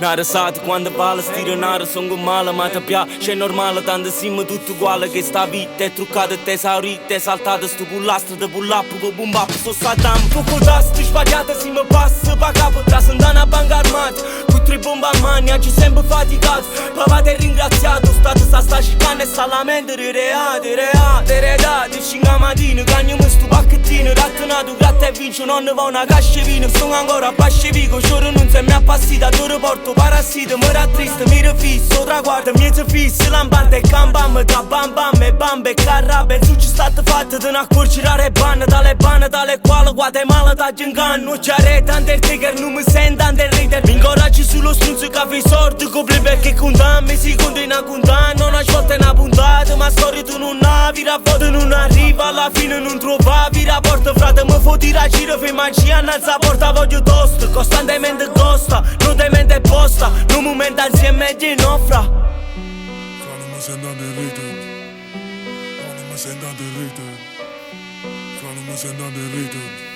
Nada sati quando vale, stiro nada sono male, ma ti piace è normale, tanto siamo tutti uguali, che sta vita è truccata, te esaurita, è saltata, sto pullastro, te pullappo, con bumbappo, so Saddam, tu col tasto, sbagliata, si mi passa, pa capo, tra sandana a banca armata, con tre bombe a mani, oggi sempre faticato, pavate ringraziato, state sta cercando e sta la mente, redati, cinque mattine, cagniamo sto pacchettino, rattonato, gratta e vince, non ne va una cascia vino, sono ancora a pasce vico, giuro non se mi appassita, tu riporto parassita, mi rattrista, mi rifisso, traguardo, miezzo fisso, lampante e campam, tra bam bam e bambe e carrabbe, il successo stato fatto, te ne accorgerare banne, tale quale Guatemala da inganno, c'è tante trigger, non mi sento tante rider, mi incoraggi sullo struzzo che fai sordi, copri perché condanna, si continua a condanna, una svolta è una puntata, ma storia tu non navi, rapporto non arriva, alla fine non trovavi rapporto, frate mi foti la giro, fai magia, annalza porta, voglio tosto, costantemente costa, non te mente posta, non mi menta insieme di nofra. Non mi sento di rito, non mi sento di rito, non mi sento di rito.